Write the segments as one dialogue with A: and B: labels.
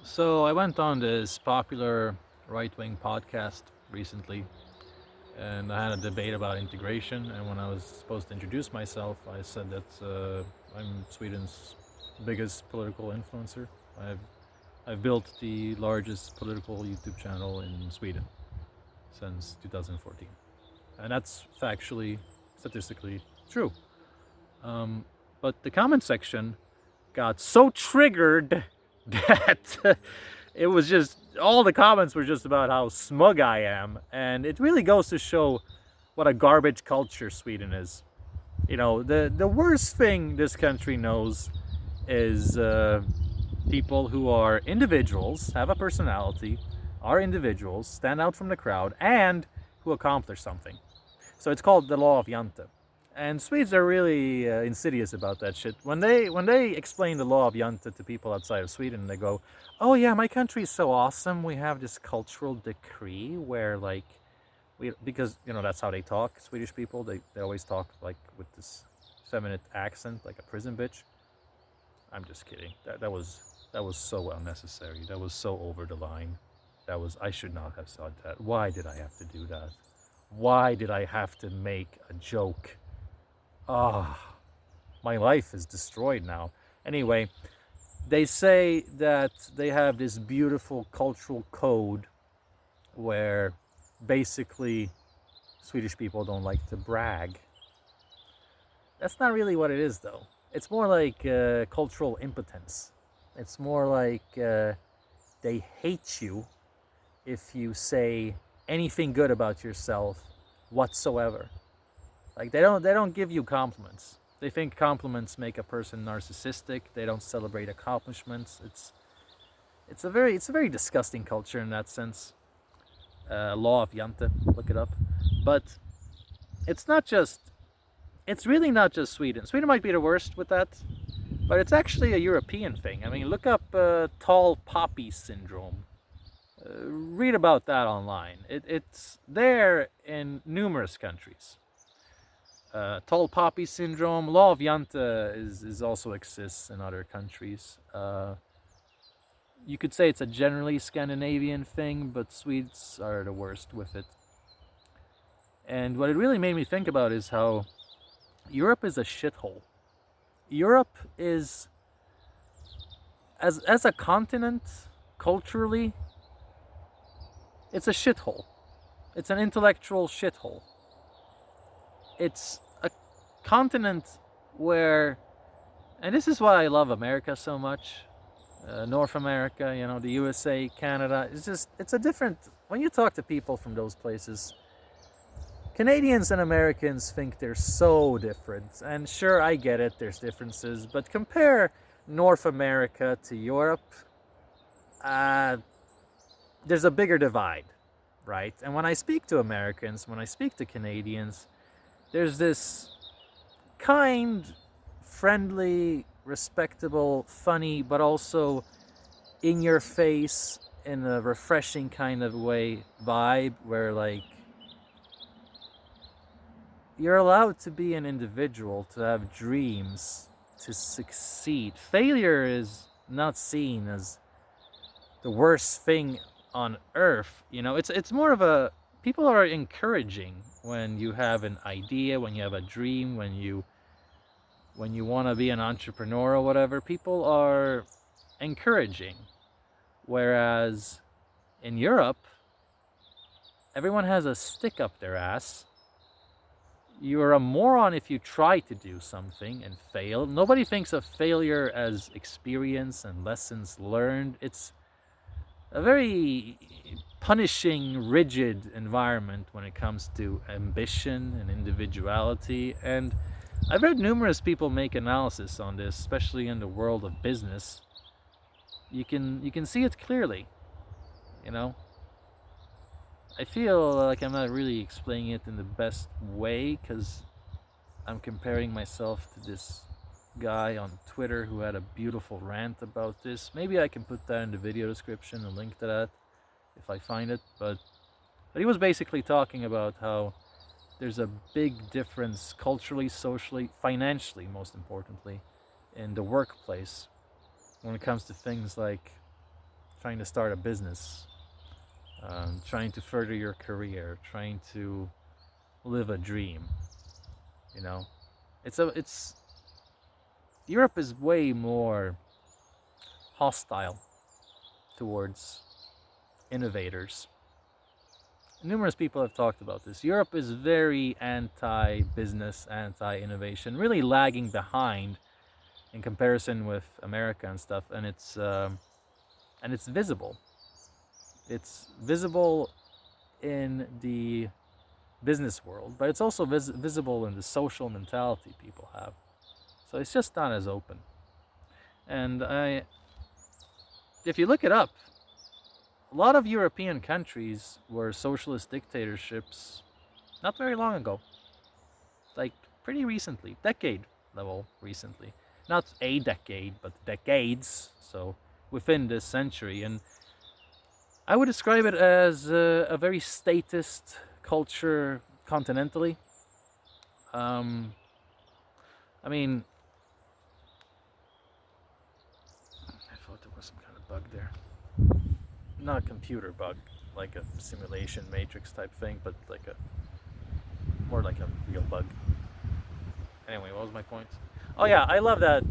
A: So I went on this popular right-wing podcast recently, and I had a debate about integration. And when I was supposed to introduce myself, I said that I'm Sweden's biggest political influencer. I've I've built the largest political YouTube channel in Sweden since 2014, and that's factually, statistically true. Um, but the comment section got so triggered that it was just all the comments were just about how smug I am, and it really goes to show what a garbage culture Sweden is. You know, the worst thing this country knows is people who are individuals, have a personality, are individuals, stand out from the crowd, and who accomplish something. So it's called the law of Jante. And Swedes are really insidious about that shit. When they explain the law of Jante to people outside of Sweden, they go, "Oh yeah, my country is so awesome. We have this cultural decree where like we because that's how they talk. Swedish people they always talk like with this feminine accent, like a prison bitch." I'm just kidding. That was so unnecessary. That was so over the line. I should not have said that. Why did I have to do that? Why did I have to make a joke? Ah, my life is destroyed now. Anyway, they say that they have this beautiful cultural code where basically Swedish people don't like to brag. That's not really what it is, though. It's more like cultural impotence. It's more like they hate you if you say anything good about yourself whatsoever. Like they don't give you compliments. They think compliments make a person narcissistic. They don't celebrate accomplishments. It's a very disgusting culture in that sense. Law of Jante, look it up. But it's not just. It's really not just Sweden. Sweden might be the worst with that, but it's actually a European thing. I mean, look up tall poppy syndrome. Read about that online. It's there in numerous countries. Tall poppy syndrome, law of Jante is also exists in other countries. You could say it's a generally Scandinavian thing, but Swedes are the worst with it. And what it really made me think about is how Europe is a shithole. Europe is, as a continent, culturally, it's a shithole. It's an intellectual shithole. It's a continent where, and this is why I love America so much, North America, the USA, Canada. It's a different, when you talk to people from those places, Canadians and Americans think they're so different. And sure, I get it, there's differences, but compare North America to Europe, uh, there's a bigger divide, right? And when I speak to Americans, when I speak to Canadians, there's this kind, friendly, respectable, funny, but also in your face, in a refreshing kind of way vibe where like you're allowed to be an individual, to have dreams, to succeed. Failure is not seen as the worst thing on earth. It's more of a, people are encouraging when you have an idea, when you have a dream, when you want to be an entrepreneur or whatever. People are encouraging, whereas in Europe, everyone has a stick up their ass. You're a moron if you try to do something and fail. Nobody thinks of failure as experience and lessons learned. It's a very punishing, rigid environment when it comes to ambition and individuality. And I've read numerous people make analysis on this, especially in the world of business. You can see it clearly, you know. I feel like I'm not really explaining it in the best way because I'm comparing myself to this guy on Twitter who had a beautiful rant about this. Maybe I can put that in the video description, a link to that if I find it. But he was basically talking about how there's a big difference culturally, socially, financially, most importantly, in the workplace when it comes to things like trying to start a business, trying to further your career, trying to live a dream. You know, it's Europe is way more hostile towards innovators. Numerous people have talked about this. Europe is very anti-business, anti-innovation, really lagging behind in comparison with America and stuff. And it's visible. It's visible in the business world, but it's also visible in the social mentality people have. So it's just not as open. And if you look it up, a lot of European countries were socialist dictatorships not very long ago. Like pretty recently, decade level recently. Not a decade, but decades. So within this century. And I would describe it as a very statist culture continentally. I mean, I thought there was some kind of bug there. Not a computer bug, like a simulation matrix type thing, but more like a real bug. Anyway, what was my point? Oh yeah, I love that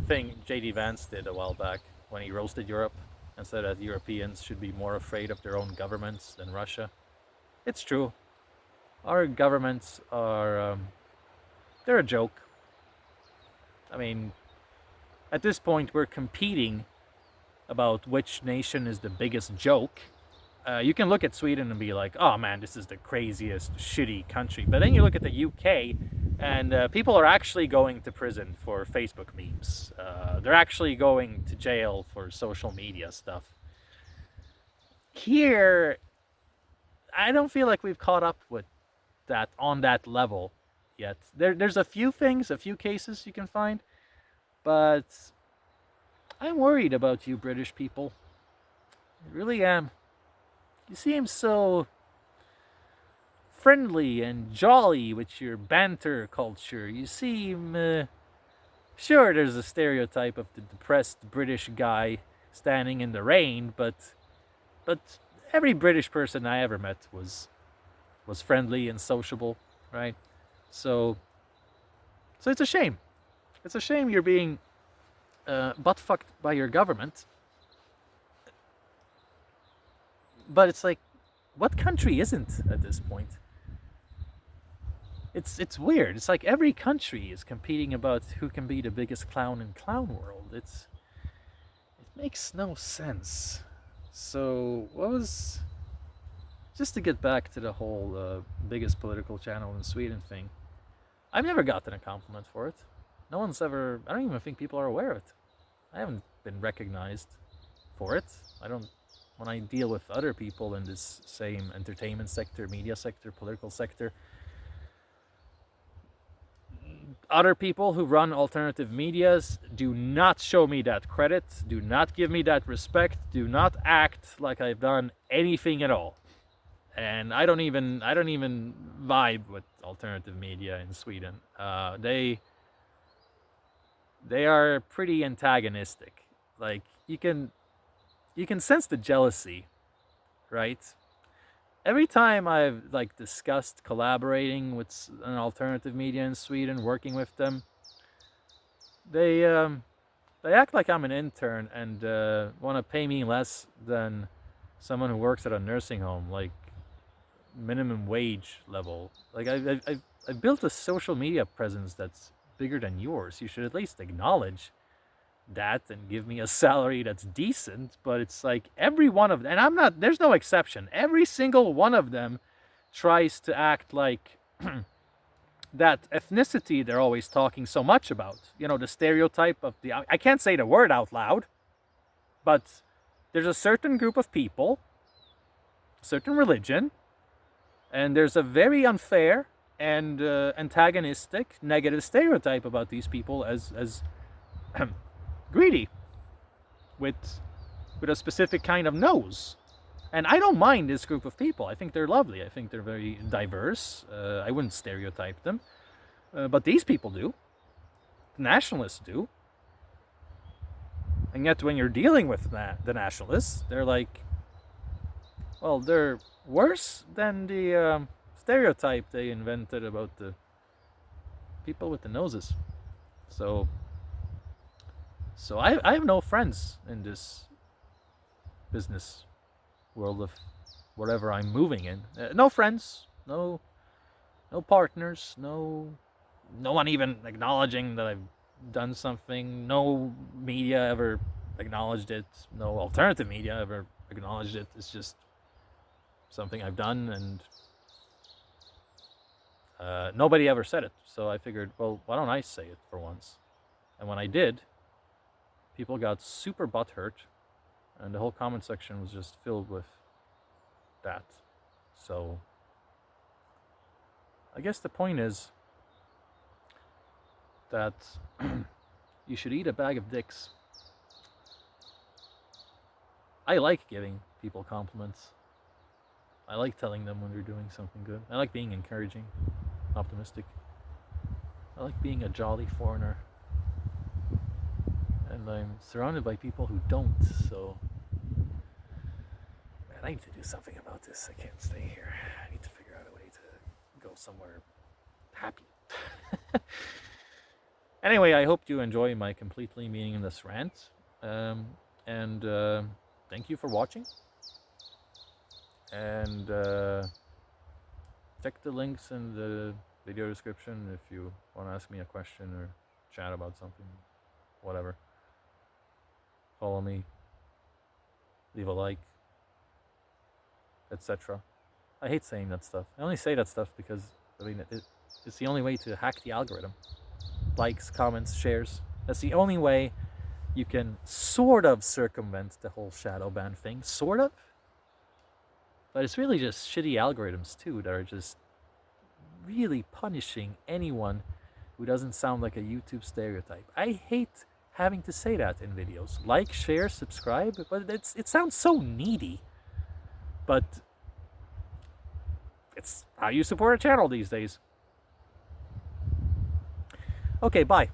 A: thing J.D. Vance did a while back when he roasted Europe and said that Europeans should be more afraid of their own governments than Russia. It's true. Our governments are they're a joke. I mean, at this point we're competing about which nation is the biggest joke. You can look at Sweden and be like, oh man, this is the craziest, shitty country. But then you look at the UK, and people are actually going to prison for Facebook memes. They're actually going to jail for social media stuff. Here, I don't feel like we've caught up with that on that level yet. There's a few things, a few cases you can find, but I'm worried about you British people. I really am. You seem so friendly and jolly with your banter culture. You seem... sure, there's a stereotype of the depressed British guy standing in the rain, but every British person I ever met was friendly and sociable, right? So it's a shame. It's a shame you're being butt fucked by your government. But it's like, what country isn't at this point? It's weird. It's like every country is competing about who can be the biggest clown in clown world. It makes no sense. So just to get back to the whole biggest political channel in Sweden thing, I've never gotten a compliment for it. No one's ever... I don't even think people are aware of it. I haven't been recognized for it. When I deal with other people in this same entertainment sector, media sector, political sector, other people who run alternative medias do not show me that credit, do not give me that respect, do not act like I've done anything at all. And I don't even vibe with alternative media in Sweden. They are pretty antagonistic. Like you can sense the jealousy, right? Every time I've discussed collaborating with an alternative media in Sweden, working with them, they act like I'm an intern and want to pay me less than someone who works at a nursing home, like minimum wage level. Like I've built a social media presence that's bigger than yours. You should at least acknowledge that and give me a salary that's decent. But it's like every one of them, and there's no exception, every single one of them tries to act like that ethnicity they're always talking so much about, the stereotype of I can't say the word out loud, but there's a certain group of people, certain religion, and there's a very unfair and antagonistic negative stereotype about these people as greedy with a specific kind of nose. And I don't mind this group of people. I think they're lovely. I think they're very diverse. I wouldn't stereotype them. But these people do. The nationalists do. And yet when you're dealing with the nationalists, they're like, well, they're worse than the stereotype they invented about the people with the noses. So I have no friends in this business world of whatever I'm moving in. No friends, no partners, no one even acknowledging that I've done something. No media ever acknowledged it. No alternative media ever acknowledged it. It's just something I've done, and nobody ever said it. So I figured, well, why don't I say it for once? And when I did, people got super butthurt, and the whole comment section was just filled with that. So I guess the point is that you should eat a bag of dicks. I like giving people compliments. I like telling them when they're doing something good. I like being encouraging, optimistic. I like being a jolly foreigner. And I'm surrounded by people who don't, so man, I need to do something about this. I can't stay here. I need to figure out a way to go somewhere happy. Anyway, I hope you enjoy my completely meaningless rant. And thank you for watching. And check the links in the video description if you want to ask me a question or chat about something, whatever. Follow me, leave a like, etc. I hate saying that stuff. I only say that stuff because, I mean, it's the only way to hack the algorithm. Likes, comments, shares. That's the only way you can sort of circumvent the whole shadow ban thing. Sort of. But it's really just shitty algorithms too that are just really punishing anyone who doesn't sound like a YouTube stereotype. I hate having to say that in videos. Like, share, subscribe, but it sounds so needy. But it's how you support a channel these days. Okay, bye.